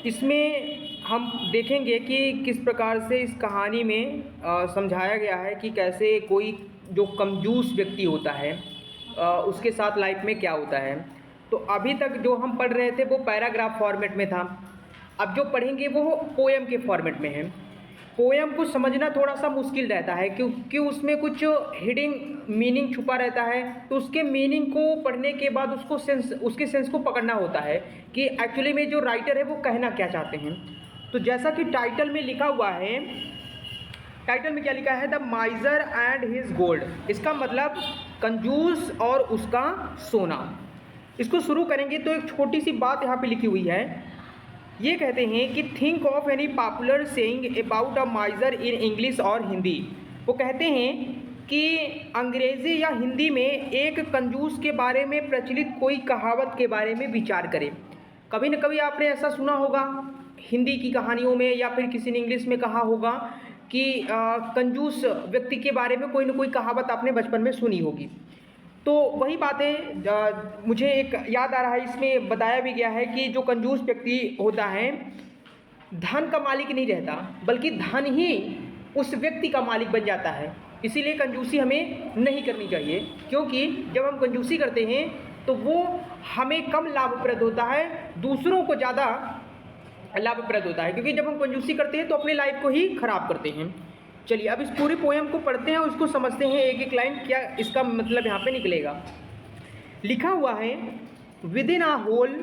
इसमें हम देखेंगे कि किस प्रकार से इस कहानी में समझाया गया है कि कैसे कोई जो कंजूस व्यक्ति होता है उसके साथ लाइफ में क्या होता है। तो अभी तक जो हम पढ़ रहे थे वो पैराग्राफ फॉर्मेट में था। अब जो पढ़ेंगे वो पोएम के फॉर्मेट में है। पोएम को समझना थोड़ा सा मुश्किल रहता है क्योंकि उसमें कुछ हिडन मीनिंग छुपा रहता है। तो उसके मीनिंग को पढ़ने के बाद उसके सेंस को पकड़ना होता है कि एक्चुअली में जो राइटर है वो कहना क्या चाहते हैं। तो जैसा कि टाइटल में लिखा हुआ है, टाइटल में क्या लिखा है, द माइजर एंड हिज गोल्ड। इसका मतलब कंजूस और उसका सोना। इसको शुरू करेंगे तो एक छोटी सी बात यहाँ पे लिखी हुई है। ये कहते हैं कि think of any popular saying about a माइजर in English और हिंदी। वो कहते हैं कि अंग्रेज़ी या हिंदी में एक कंजूस के बारे में प्रचलित कोई कहावत के बारे में विचार करें। कभी न कभी आपने ऐसा सुना होगा हिंदी की कहानियों में या फिर किसी ने इंग्लिश में कहा होगा कि कंजूस व्यक्ति के बारे में कोई न कोई कहावत आपने बचपन में सुनी होगी। तो वही बातें मुझे एक याद आ रहा है। इसमें बताया भी गया है कि जो कंजूस व्यक्ति होता है धन का मालिक नहीं रहता, बल्कि धन ही उस व्यक्ति का मालिक बन जाता है। इसीलिए कंजूसी हमें नहीं करनी चाहिए, क्योंकि जब हम कंजूसी करते हैं तो वो हमें कम लाभप्रद होता है, दूसरों को ज़्यादा लाभप्रद होता है। क्योंकि जब हम कंजूसी करते हैं तो अपने लाइफ को ही खराब करते हैं। चलिए अब इस पूरे पोएम को पढ़ते हैं और उसको समझते हैं एक एक लाइन क्या इसका मतलब यहाँ पे निकलेगा। लिखा हुआ है, within a hole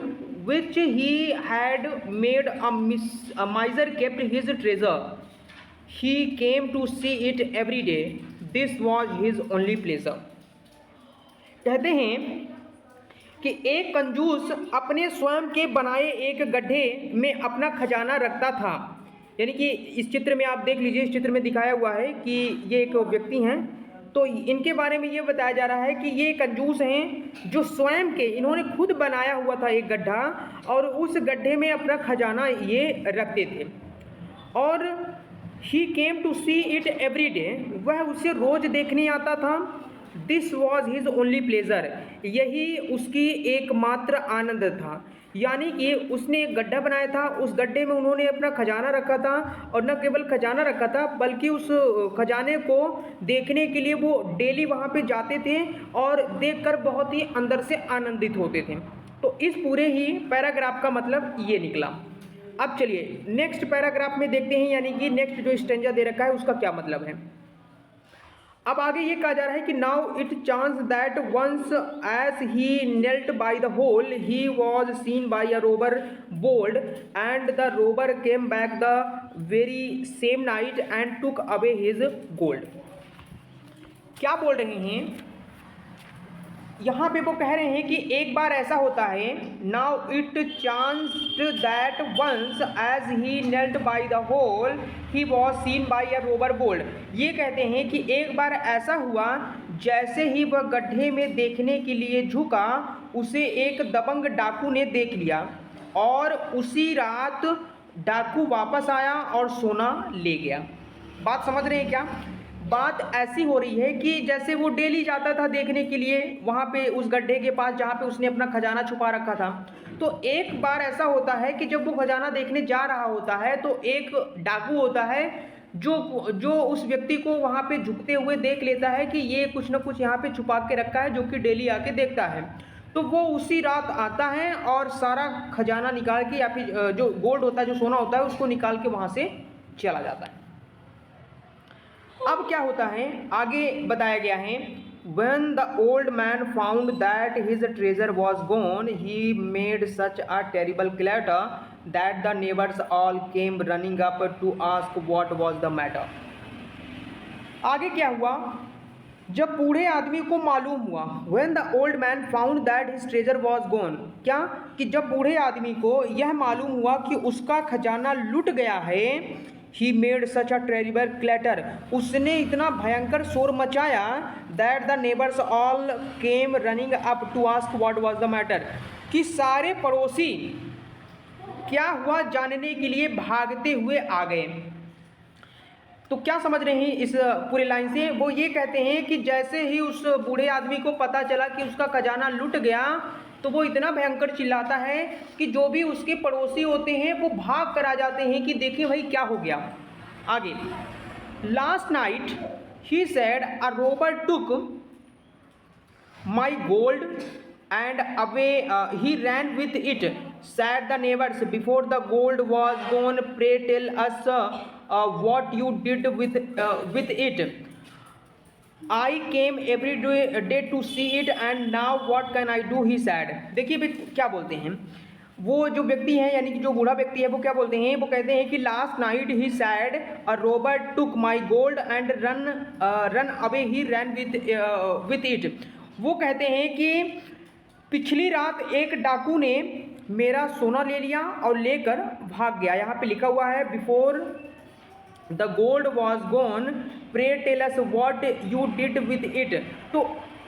which he had made a miser kept his treasure, he came to see it every day, this was his only pleasure. कहते हैं कि एक कंजूस अपने स्वयं के बनाए एक गड्ढे में अपना खजाना रखता था। यानी कि इस चित्र में आप देख लीजिए, इस चित्र में दिखाया हुआ है कि ये एक व्यक्ति हैं। तो इनके बारे में ये बताया जा रहा है कि ये कंजूस हैं जो स्वयं के इन्होंने खुद बनाया हुआ था एक गड्ढा, और उस गड्ढे में अपना खजाना ये रखते थे। और he came to see it every day, वह उसे रोज़ देखने आता था। This was his only pleasure, यही उसकी एकमात्र आनंद था। यानी कि उसने एक गड्ढा बनाया था, उस गड्ढे में उन्होंने अपना खजाना रखा था, और न केवल खजाना रखा था बल्कि उस खजाने को देखने के लिए वो डेली वहाँ पे जाते थे और देखकर बहुत ही अंदर से आनंदित होते थे। तो इस पूरे ही पैराग्राफ का मतलब ये निकला। अब चलिए नेक्स्ट पैराग्राफ में देखते हैं, यानी कि नेक्स्ट जो स्टेंजा दे रखा है उसका क्या मतलब है। अब आगे ये कहा जा रहा है कि now it chance that once as he knelt by the hole he was seen by a robber bold, and the robber came back the very same night and took away his gold. क्या बोल रहे हैं यहाँ पे? वो कह रहे हैं कि एक बार ऐसा होता है, now it chanced that once as he knelt by the hole he was seen by a robber bold. ये कहते हैं कि एक बार ऐसा हुआ, जैसे ही वह गड्ढे में देखने के लिए झुका उसे एक दबंग डाकू ने देख लिया, और उसी रात डाकू वापस आया और सोना ले गया। बात समझ रहे हैं क्या? बात ऐसी हो रही है कि जैसे वो डेली जाता था देखने के लिए वहाँ पे उस गड्ढे के पास जहाँ पे उसने अपना खजाना छुपा रखा था। तो एक बार ऐसा होता है कि जब वो खजाना देखने जा रहा होता है तो एक डाकू होता है जो उस व्यक्ति को वहाँ पे झुकते हुए देख लेता है कि ये कुछ ना कुछ यहाँ पे छुपा के रखा है, जो कि डेली आके देखता है। तो वो उसी रात आता है और सारा खजाना निकाल के, या फिर जो गोल्ड होता है, जो सोना होता है, उसको निकाल के वहाँ से चला जाता है। अब क्या होता है आगे बताया गया है, when the old man found that his treasure was gone, he made such a terrible clatter that the neighbors all came running up to ask what was the matter। आगे क्या हुआ? जब बूढ़े आदमी को मालूम हुआ, when the old man found that his treasure was gone, क्या कि जब बूढ़े आदमी को यह मालूम हुआ कि उसका खजाना लुट गया है, he made such a terrible clatter, उसने इतना भयंकर शोर मचाया, that the neighbors all came running up to ask what was the matter, कि सारे पड़ोसी क्या हुआ जानने के लिए भागते हुए आ गए। तो क्या समझ रहे हैं इस पूरे लाइन से? वो ये कहते हैं कि जैसे ही उस बूढ़े आदमी को पता चला कि उसका खजाना लुट गया, तो वो इतना भयंकर चिल्लाता है कि जो भी उसके पड़ोसी होते हैं वो भाग कर आ जाते हैं कि देखिए भाई क्या हो गया। आगे, last night he said a robber took my gold and away he ran with it, said the neighbors, before the gold was gone. Pray tell us what you did with it. I came every day to see it and now what can I do, he said. देखिए भाई क्या बोलते हैं वो जो व्यक्ति है, यानी कि जो बूढ़ा व्यक्ति है, वो क्या बोलते हैं, वो कहते हैं कि last night he said a robber took my gold and run away he ran with it. वो कहते हैं कि पिछली रात एक डाकू ने मेरा सोना ले लिया और लेकर भाग गया। यहाँ पे लिखा हुआ है before the gold was gone pray tell us what you did with it. तो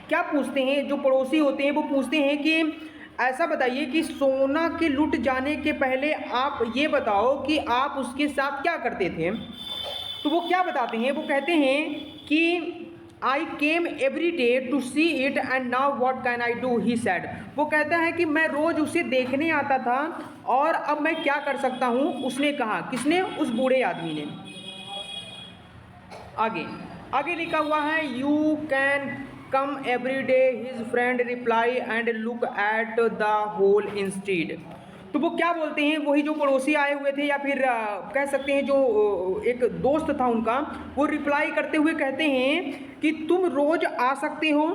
क्या पूछते हैं जो पड़ोसी होते हैं, वो पूछते हैं कि ऐसा बताइए कि सोना के लुट जाने के पहले आप ये बताओ कि आप उसके साथ क्या करते थे। तो वो क्या बताते हैं, वो कहते हैं कि I came every day to see it and now what can I do, he said. वो कहता है कि मैं रोज़ उसे देखने आता था और अब मैं क्या कर सकता हूँ, उसने कहा। किसने? उस बूढ़े आदमी ने। आगे लिखा हुआ है you can come every day, his friend reply and look at the hole instead. तो वो क्या बोलते हैं, वही जो पड़ोसी आए हुए थे या फिर कह सकते हैं जो एक दोस्त था उनका, वो रिप्लाई करते हुए कहते हैं कि तुम रोज़ आ सकते हो,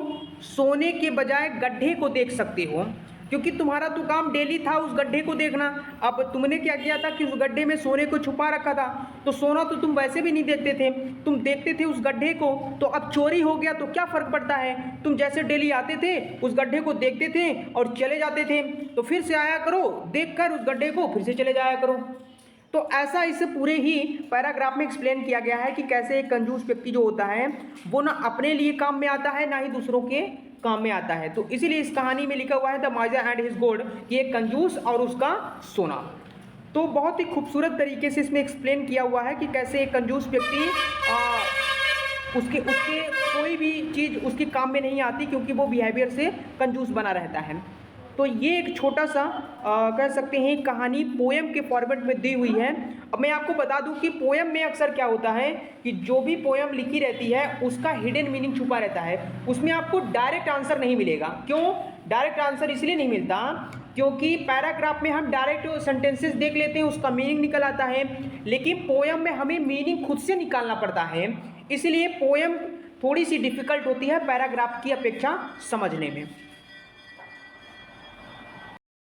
सोने के बजाय गड्ढे को देख सकते हो, क्योंकि तुम्हारा तो काम डेली था उस गड्ढे को देखना। अब तुमने क्या किया था कि उस गड्ढे में सोने को छुपा रखा था, तो सोना तो तुम वैसे भी नहीं देखते थे, तुम देखते थे उस गड्ढे को। तो अब चोरी हो गया तो क्या फ़र्क पड़ता है, तुम जैसे डेली आते थे उस गड्ढे को देखते थे और चले जाते थे, तो फिर से आया करो, देख कर उस गड्ढे को फिर से चले जाया करो। तो ऐसा इस पूरे ही पैराग्राफ में एक्सप्लेन किया गया है कि कैसे एक कंजूस व्यक्ति जो होता है वो ना अपने लिए काम में आता है ना ही दूसरों के काम में आता है। तो इसीलिए इस कहानी में लिखा हुआ है द माइजर एंड हिज गोल्ड, कि एक कंजूस और उसका सोना। तो बहुत ही खूबसूरत तरीके से इसमें एक्सप्लेन किया हुआ है कि कैसे एक कंजूस व्यक्ति उसके कोई भी चीज़ उसके काम में नहीं आती, क्योंकि वो बिहेवियर से कंजूस बना रहता है। तो ये एक छोटा सा कह सकते हैं कहानी पोएम के फॉर्मेट में दी हुई है। अब मैं आपको बता दूं कि पोएम में अक्सर क्या होता है कि जो भी पोएम लिखी रहती है उसका हिडन मीनिंग छुपा रहता है, उसमें आपको डायरेक्ट आंसर नहीं मिलेगा। क्यों डायरेक्ट आंसर इसलिए नहीं मिलता, क्योंकि पैराग्राफ में हम डायरेक्ट सेंटेंसेस देख लेते हैं, उसका मीनिंग निकल आता है, लेकिन पोएम में हमें मीनिंग खुद से निकालना पड़ता है। इसलिए पोएम थोड़ी सी डिफिकल्ट होती है पैराग्राफ की अपेक्षा समझने में।